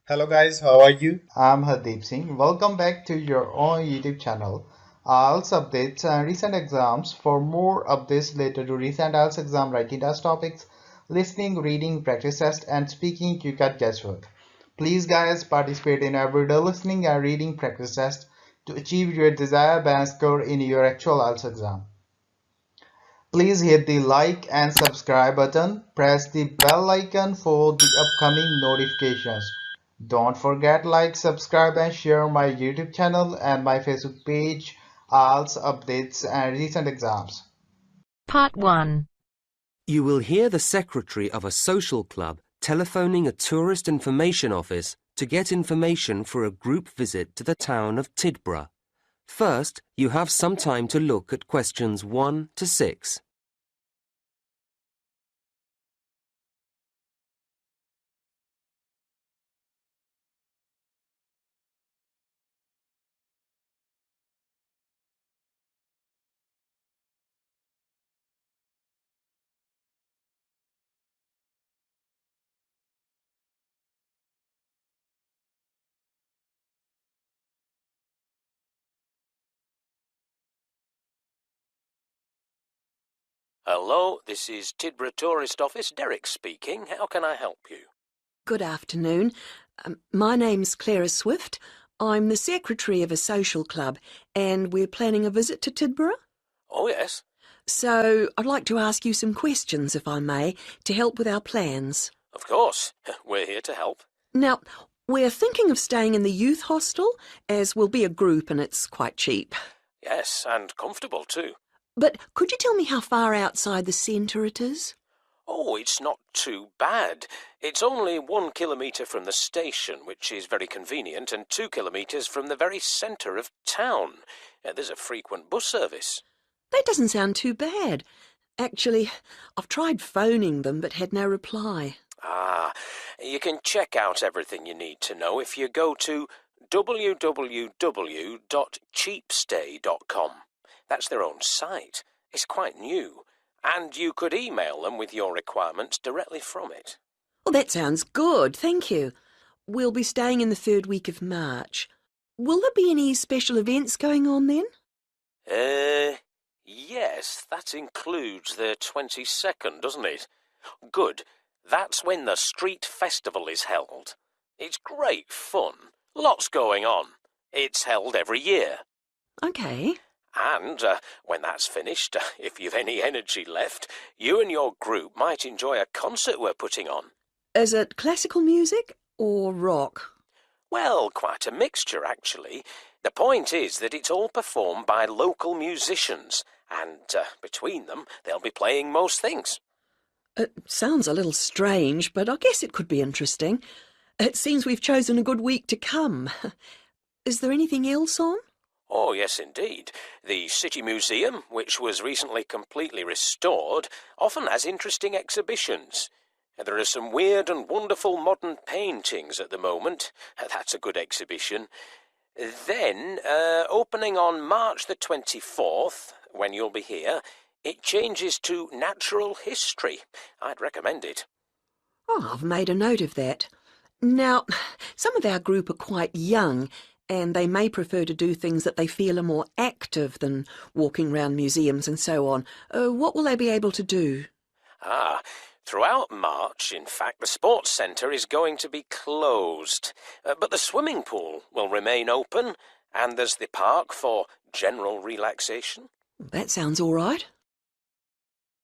Hello guys, how are you? I'm Hardeep Singh. Welcome back to your own YouTube channel. IELTS updates and recent exams. For more updates related to recent IELTS exam writing test topics, listening, reading, practice test, and speaking, you got guesswork. Please, guys, participate in everyday listening and reading practice test to achieve your desired band score in your actual IELTS exam. Please hit the like and subscribe button. Press the bell icon for the upcoming notifications. Don't forget like, subscribe and share my YouTube channel and my Facebook page, IELTS updates and recent exams. Part 1. You will hear the secretary of a social club telephoning a tourist information office to get information for a group visit to the town of Tidborough. First, you have some time to look at questions 1 to 6. Hello, this is Tidborough Tourist Office, Derek speaking. How can I help you? Good afternoon. My name's Clara Swift. I'm the secretary of a social club and we're planning a visit to Tidborough. Oh, yes. So I'd like to ask you some questions, if I may, to help with our plans. Of course. We're here to help. Now, we're thinking of staying in the youth hostel, as we'll be a group and it's quite cheap. Yes, and comfortable too. But could you tell me how far outside the centre it is? Oh, it's not too bad. It's only 1 kilometre from the station, which is very convenient, and 2 kilometres from the very centre of town. There's a frequent bus service. That doesn't sound too bad. Actually, I've tried phoning them but had no reply. Ah, you can check out everything you need to know if you go to www.cheapstay.com. That's their own site. It's quite new. And you could email them with your requirements directly from it. Well, that sounds good, thank you. We'll be staying in the 3rd week of March. Will there be any special events going on then? Yes, that includes the 22nd, doesn't it? Good. That's when the street festival is held. It's great fun. Lots going on. It's held every year. OK. And when that's finished, if you've any energy left, you and your group might enjoy a concert we're putting on. Is it classical music or rock? Well, quite a mixture, actually. The point is that it's all performed by local musicians, and between them, they'll be playing most things. It sounds a little strange, but I guess it could be interesting. It seems we've chosen a good week to come. Is there anything else on? Oh, yes, indeed. The City Museum, which was recently completely restored, often has interesting exhibitions. There are some weird and wonderful modern paintings at the moment. That's a good exhibition. Then, opening on March the 24th, when you'll be here, it changes to natural history. I'd recommend it. Oh, I've made a note of that. Now, some of our group are quite young, and they may prefer to do things that they feel are more active than walking round museums and so on. What will they be able to do? Throughout March, in fact, the sports centre is going to be closed. But the swimming pool will remain open, and there's the park for general relaxation. That sounds all right.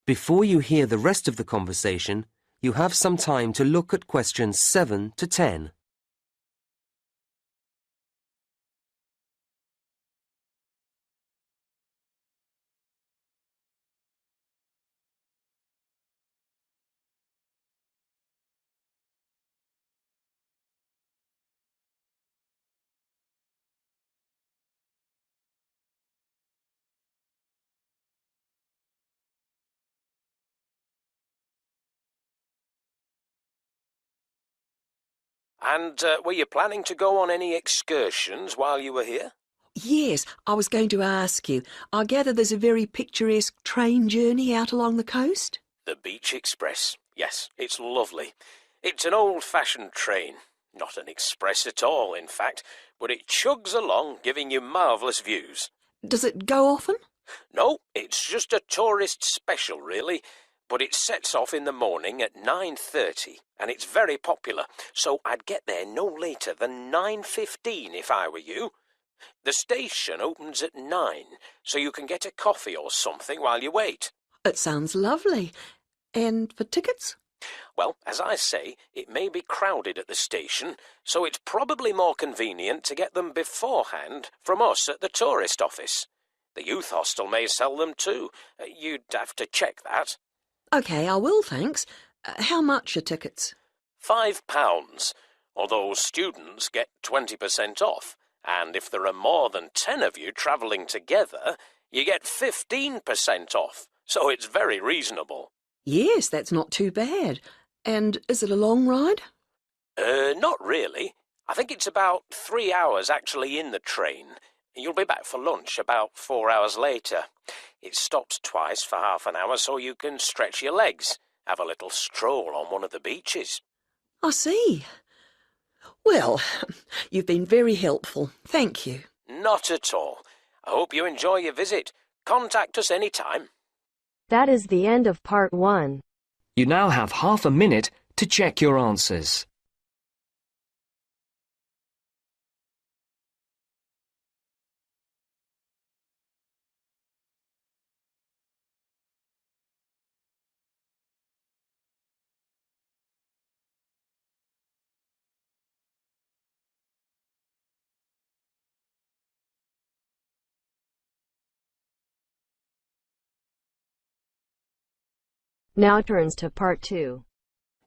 Before you hear the rest of the conversation, you have some time to look at questions 7 to 10. And were you planning to go on any excursions while you were here? Yes, I was going to ask you. I gather there's a very picturesque train journey out along the coast? The Beach Express. Yes, it's lovely. It's an old-fashioned train. Not an express at all, in fact, but it chugs along, giving you marvellous views. Does it go often? No, it's just a tourist special, really, but it sets off in the morning at 9:30, and it's very popular, so I'd get there no later than 9:15 if I were you. The station opens at 9, so you can get a coffee or something while you wait. It sounds lovely. And for tickets? Well, as I say, it may be crowded at the station, so it's probably more convenient to get them beforehand from us at the tourist office. The youth hostel may sell them too. You'd have to check that. OK, I will, thanks. How much are tickets? £5, although students get 20% off, and if there are more than 10 of you travelling together, you get 15% off, so it's very reasonable. Yes, that's not too bad. And is it a long ride? Not really. I think it's about 3 hours actually in the train. You'll be back for lunch about 4 hours later. It stops twice for half an hour so you can stretch your legs, have a little stroll on one of the beaches. I see. Well, you've been very helpful. Thank you. Not at all. I hope you enjoy your visit. Contact us any time. That is the end of part 1. You now have half a minute to check your answers. Now turns to part 2.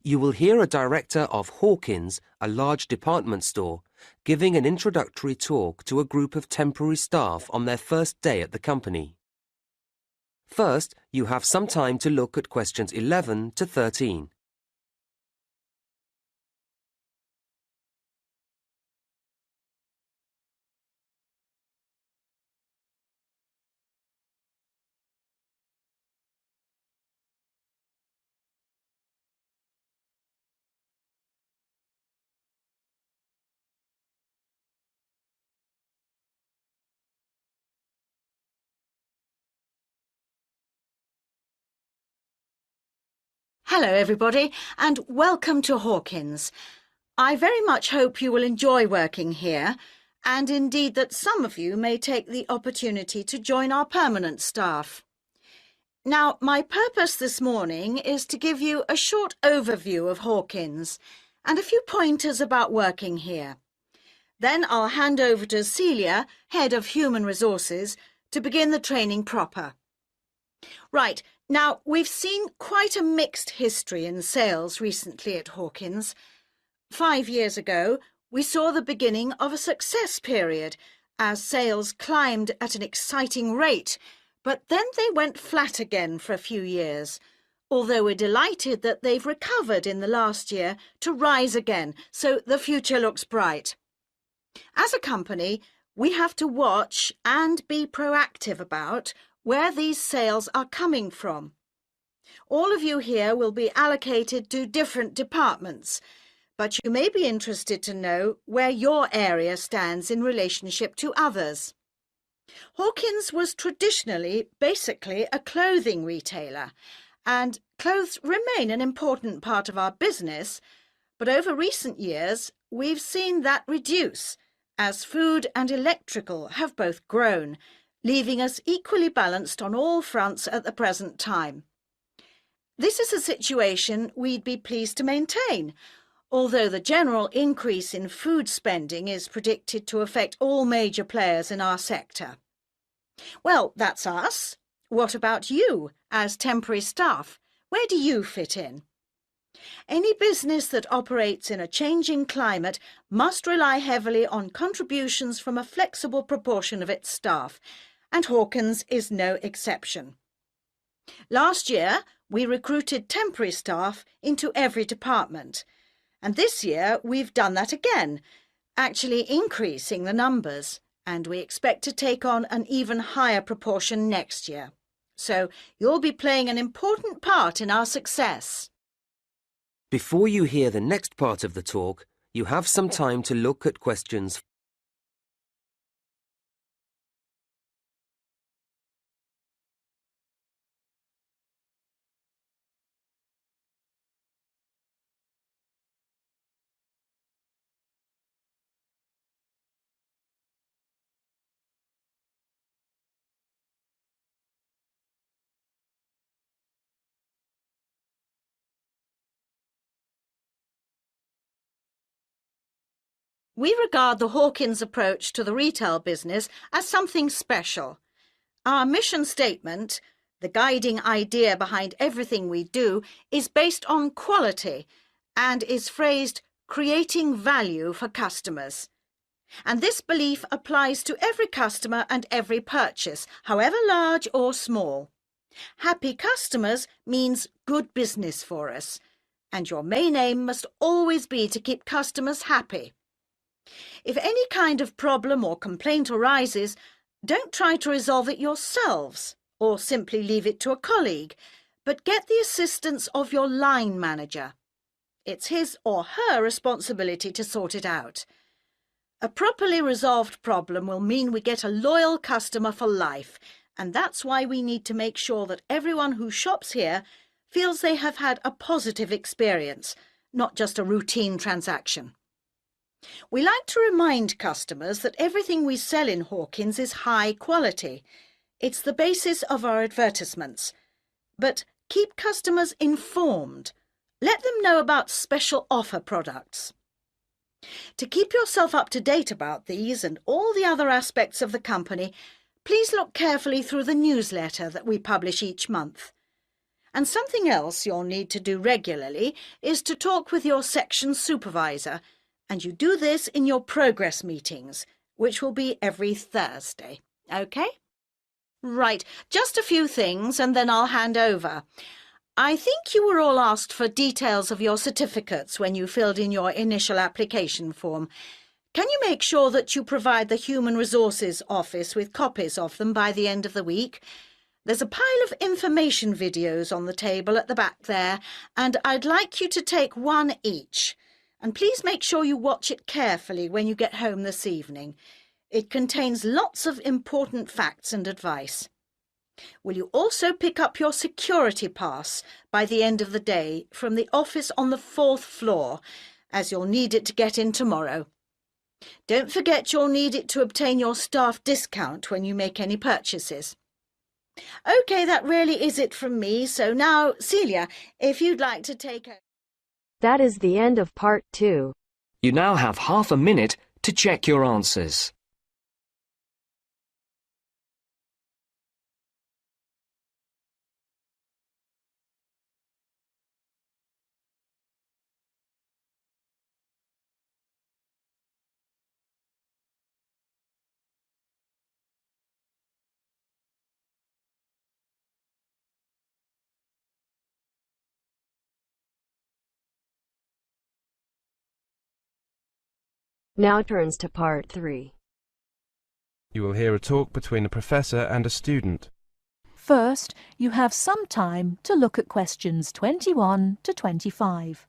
You will hear a director of Hawkins, a large department store, giving an introductory talk to a group of temporary staff on their first day at the company. First, you have some time to look at questions 11 to 13. Hello everybody and welcome to Hawkins. I very much hope you will enjoy working here and indeed that some of you may take the opportunity to join our permanent staff. Now, my purpose this morning is to give you a short overview of Hawkins and a few pointers about working here. Then I'll hand over to Celia, Head of Human Resources, to begin the training proper. Right. Now, we've seen quite a mixed history in sales recently at Hawkins. 5 years ago, we saw the beginning of a success period as sales climbed at an exciting rate, but then they went flat again for a few years, although we're delighted that they've recovered in the last year to rise again, so the future looks bright. As a company, we have to watch and be proactive about where these sales are coming from. All of you here will be allocated to different departments, but you may be interested to know where your area stands in relationship to others. Hawkins was traditionally basically a clothing retailer, and clothes remain an important part of our business, but over recent years we've seen that reduce as food and electrical have both grown, leaving us equally balanced on all fronts at the present time. This is a situation we'd be pleased to maintain, although the general increase in food spending is predicted to affect all major players in our sector. Well, that's us. What about you, as temporary staff? Where do you fit in? Any business that operates in a changing climate must rely heavily on contributions from a flexible proportion of its staff, and Hawkins is no exception. Last year, we recruited temporary staff into every department, and this year we've done that again, actually increasing the numbers, and we expect to take on an even higher proportion next year. So you'll be playing an important part in our success. Before you hear the next part of the talk, you have some time to look at questions. We regard the Hawkins approach to the retail business as something special. Our mission statement, the guiding idea behind everything we do, is based on quality and is phrased creating value for customers. And this belief applies to every customer and every purchase, however large or small. Happy customers means good business for us, and your main aim must always be to keep customers happy. If any kind of problem or complaint arises, don't try to resolve it yourselves or simply leave it to a colleague, but get the assistance of your line manager. It's his or her responsibility to sort it out. A properly resolved problem will mean we get a loyal customer for life, and that's why we need to make sure that everyone who shops here feels they have had a positive experience, not just a routine transaction. We like to remind customers that everything we sell in Hawkins is high quality. It's the basis of our advertisements. But keep customers informed. Let them know about special offer products. To keep yourself up to date about these and all the other aspects of the company, please look carefully through the newsletter that we publish each month. And something else you'll need to do regularly is to talk with your section supervisor, and you do this in your progress meetings, which will be every Thursday. OK? Right, just a few things and then I'll hand over. I think you were all asked for details of your certificates when you filled in your initial application form. Can you make sure that you provide the Human Resources Office with copies of them by the end of the week? There's a pile of information videos on the table at the back there, and I'd like you to take one each. And please make sure you watch it carefully when you get home this evening. It contains lots of important facts and advice. Will you also pick up your security pass by the end of the day from the office on the 4th floor, as you'll need it to get in tomorrow. Don't forget you'll need it to obtain your staff discount when you make any purchases. OK, that really is it from me, so now, Celia, if you'd like to take over. That is the end of part 2. You now have half a minute to check your answers. Now turns to part 3. You will hear a talk between a professor and a student. First, you have some time to look at questions 21 to 25.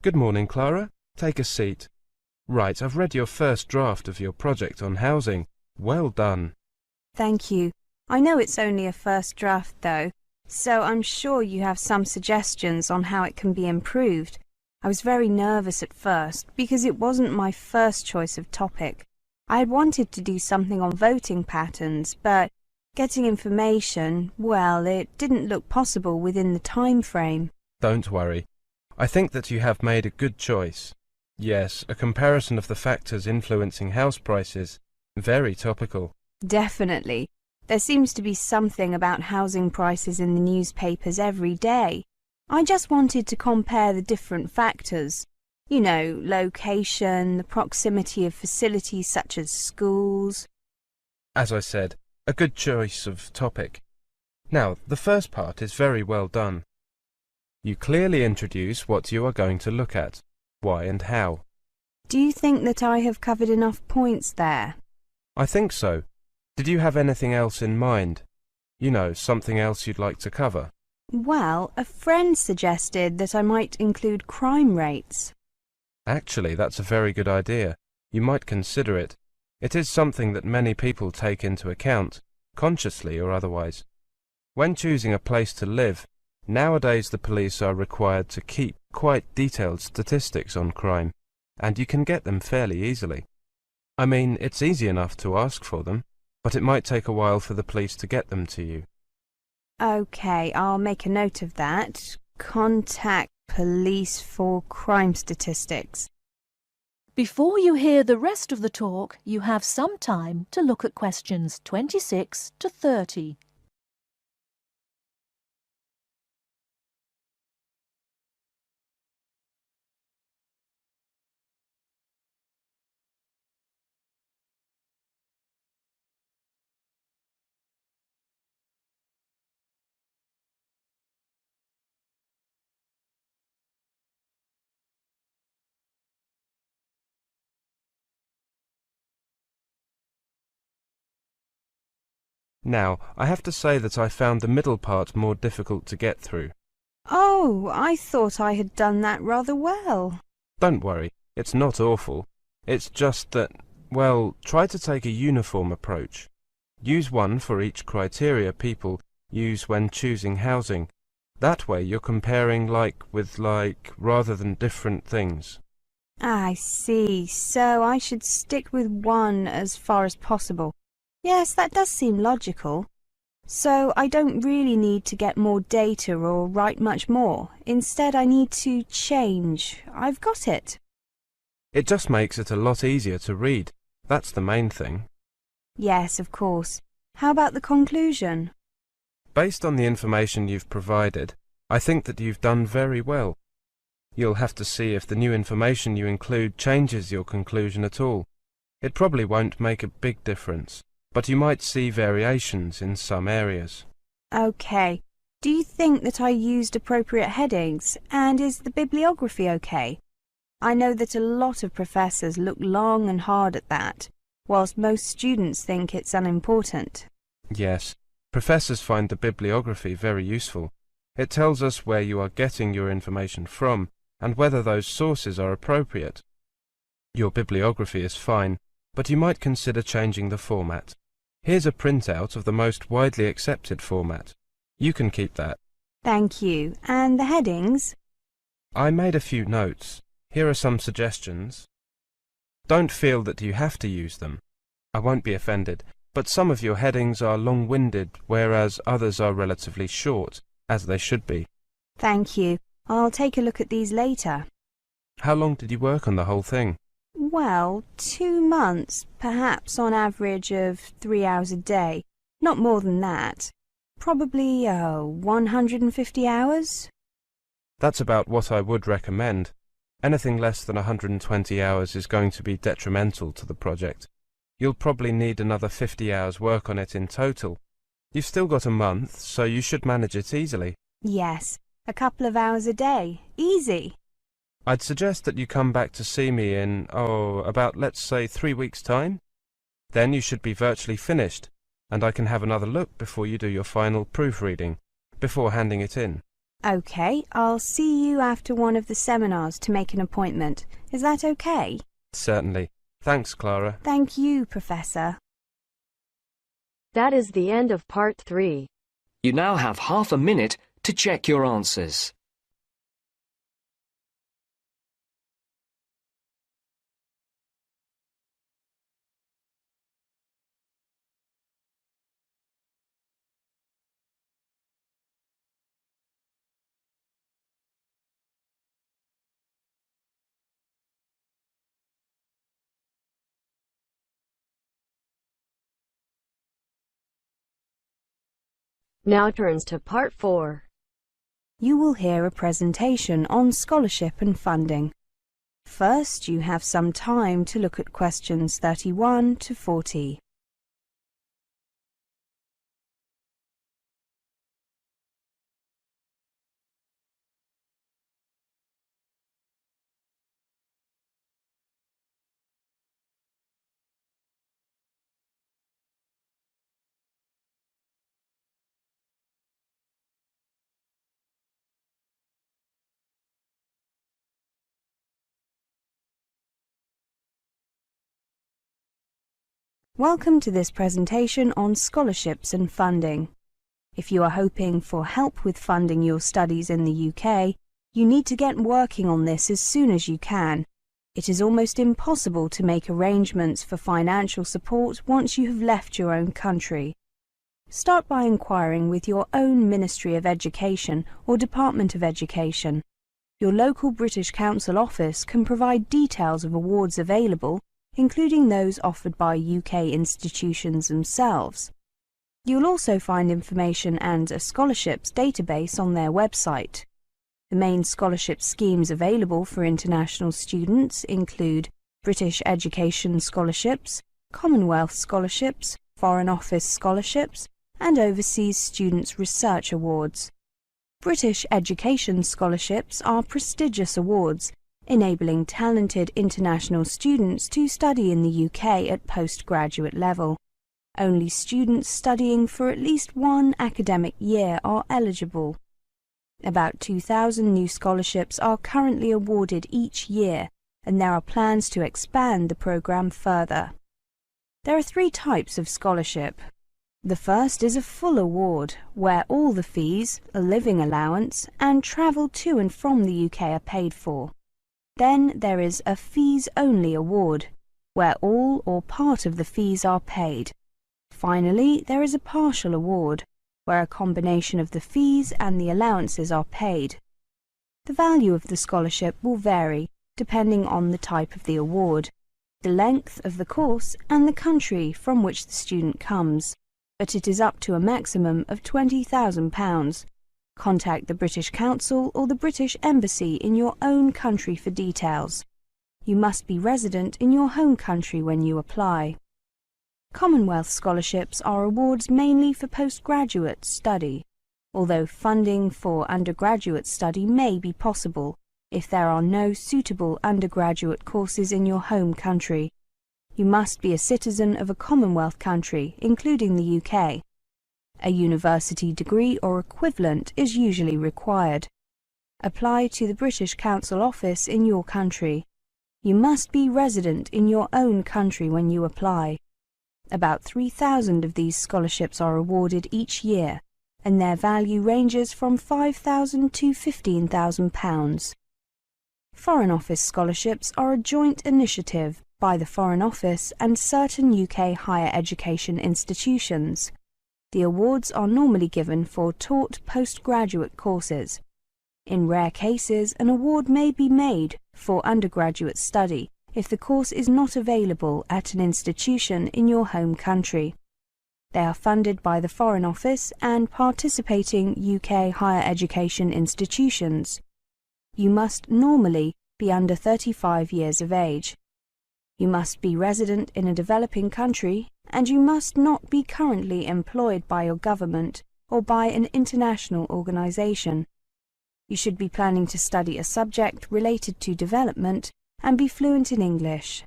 Good morning, Clara. Take a seat. Right, I've read your first draft of your project on housing. Well done. Thank you. I know it's only a first draft though, so I'm sure you have some suggestions on how it can be improved. I was very nervous at first because it wasn't my first choice of topic. I had wanted to do something on voting patterns, but getting information, well, it didn't look possible within the time frame. Don't worry. I think that you have made a good choice. Yes, a comparison of the factors influencing house prices. Very topical. Definitely. There seems to be something about housing prices in the newspapers every day. I just wanted to compare the different factors. You know, location, the proximity of facilities such as schools. As I said, a good choice of topic. Now, the first part is very well done. You clearly introduce what you are going to look at, why and how. Do you think that I have covered enough points there? I think so. Did you have anything else in mind? You know, something else you'd like to cover? Well, a friend suggested that I might include crime rates. Actually, that's a very good idea. You might consider it. It is something that many people take into account, consciously or otherwise. When choosing a place to live, nowadays the police are required to keep quite detailed statistics on crime, and you can get them fairly easily. I mean, it's easy enough to ask for them, but it might take a while for the police to get them to you. OK, I'll make a note of that. Contact police for crime statistics. Before you hear the rest of the talk, you have some time to look at questions 26 to 30. Now, I have to say that I found the middle part more difficult to get through. Oh, I thought I had done that rather well. Don't worry, it's not awful. It's just that, well, try to take a uniform approach. Use one for each criteria people use when choosing housing. That way you're comparing like with like rather than different things. I see. So I should stick with one as far as possible. Yes, that does seem logical. So I don't really need to get more data or write much more. Instead, I need to change. I've got it. It just makes it a lot easier to read. That's the main thing. Yes, of course. How about the conclusion? Based on the information you've provided, I think that you've done very well. You'll have to see if the new information you include changes your conclusion at all. It probably won't make a big difference, but you might see variations in some areas. OK. Do you think that I used appropriate headings? And is the bibliography OK? I know that a lot of professors look long and hard at that, whilst most students think it's unimportant. Yes, professors find the bibliography very useful. It tells us where you are getting your information from and whether those sources are appropriate. Your bibliography is fine, but you might consider changing the format. Here's a printout of the most widely accepted format. You can keep that. Thank you. And the headings? I made a few notes. Here are some suggestions. Don't feel that you have to use them. I won't be offended, but some of your headings are long-winded, whereas others are relatively short, as they should be. Thank you. I'll take a look at these later. How long did you work on the whole thing? Well, 2 months, perhaps on average of 3 hours a day. Not more than that. Probably 150 hours. That's about what I would recommend. Anything less than 120 hours is going to be detrimental to the project. You'll probably need another 50 hours work on it in total. You've still got a month, so you should manage it easily. Yes, a couple of hours a day. Easy. I'd suggest that you come back to see me in, about, let's say, 3 weeks' time. Then you should be virtually finished, and I can have another look before you do your final proofreading, before handing it in. OK, I'll see you after one of the seminars to make an appointment. Is that OK? Certainly. Thanks, Clara. Thank you, Professor. That is the end of part 3. You now have half a minute to check your answers. Now turns to part 4. You will hear a presentation on scholarship and funding. First, you have some time to look at questions 31 to 40. Welcome to this presentation on scholarships and funding. If you are hoping for help with funding your studies in the UK, you need to get working on this as soon as you can. It is almost impossible to make arrangements for financial support once you have left your own country. Start by inquiring with your own Ministry of Education or Department of Education. Your local British Council office can provide details of awards available, including those offered by UK institutions themselves. You'll also find information and a scholarships database on their website. The main scholarship schemes available for international students include British Education Scholarships, Commonwealth Scholarships, Foreign Office Scholarships, and Overseas Students' Research Awards. British Education Scholarships are prestigious awards, enabling talented international students to study in the UK at postgraduate level. Only students studying for at least one academic year are eligible. About 2,000 new scholarships are currently awarded each year, and there are plans to expand the programme further. There are 3 types of scholarship. The first is a full award, where all the fees, a living allowance, and travel to and from the UK are paid for. Then there is a fees-only award, where all or part of the fees are paid. Finally, there is a partial award, where a combination of the fees and the allowances are paid. The value of the scholarship will vary, depending on the type of the award, the length of the course, and the country from which the student comes, but it is up to a maximum of £20,000. Contact the British Council or the British Embassy in your own country for details. You must be resident in your home country when you apply. Commonwealth scholarships are awards mainly for postgraduate study, although funding for undergraduate study may be possible if there are no suitable undergraduate courses in your home country. You must be a citizen of a Commonwealth country, including the UK. A university degree or equivalent is usually required. Apply to the British Council office in your country. You must be resident in your own country when you apply. About 3,000 of these scholarships are awarded each year, and their value ranges from £5,000 to £15,000. Foreign Office scholarships are a joint initiative by the Foreign Office and certain UK higher education institutions. The awards are normally given for taught postgraduate courses. In rare cases, an award may be made for undergraduate study if the course is not available at an institution in your home country. They are funded by the Foreign Office and participating UK higher education institutions. You must normally be under 35 years of age. You must be resident in a developing country, and you must not be currently employed by your government or by an international organisation. You should be planning to study a subject related to development and be fluent in English.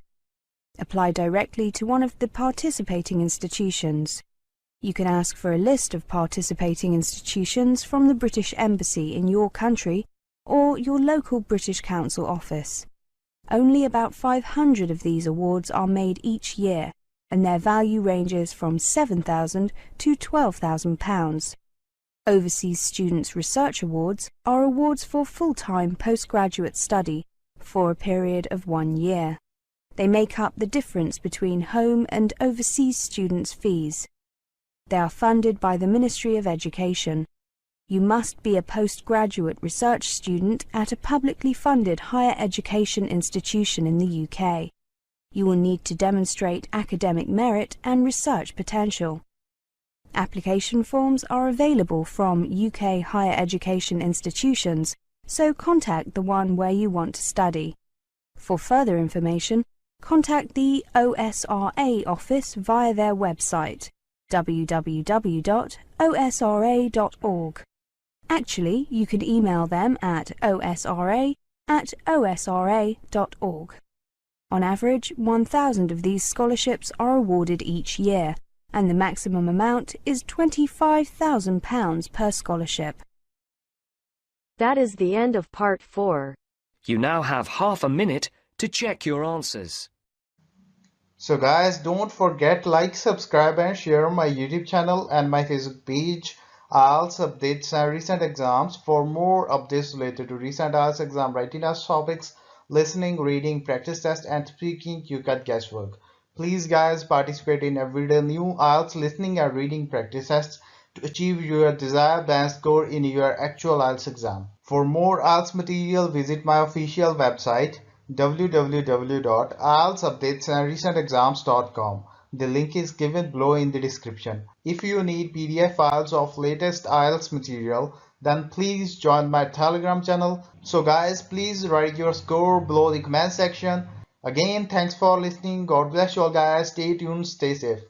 Apply directly to one of the participating institutions. You can ask for a list of participating institutions from the British Embassy in your country or your local British Council office. Only about 500 of these awards are made each year, and their value ranges from £7,000 to £12,000. Overseas Students' Research Awards are awards for full-time postgraduate study for a period of 1 year. They make up the difference between home and overseas students' fees. They are funded by the Ministry of Education. You must be a postgraduate research student at a publicly funded higher education institution in the UK. You will need to demonstrate academic merit and research potential. Application forms are available from UK higher education institutions, so contact the one where you want to study. For further information, contact the OSRA office via their website www.osra.org. Actually, you can email them at osra@osra.org. On average, 1,000 of these scholarships are awarded each year, and the maximum amount is £25,000 per scholarship. That is the end of part 4. You now have half a minute to check your answers. So guys, don't forget like, subscribe and share my YouTube channel and my Facebook page, IELTS updates and recent exams. For more updates related to recent IELTS exam writing test topics, listening, reading, practice test and speaking, you got guesswork. Please guys, participate in everyday new IELTS listening and reading practice tests to achieve your desired band score in your actual IELTS exam. For more IELTS material, visit my official website www.ieltsupdatesandrecentexams.com. The link is given below in the description. If you need PDF files of latest IELTS material, then please join my Telegram channel. So guys, please write your score below the comment section. Again, thanks for listening. God bless you all guys. Stay tuned, stay safe.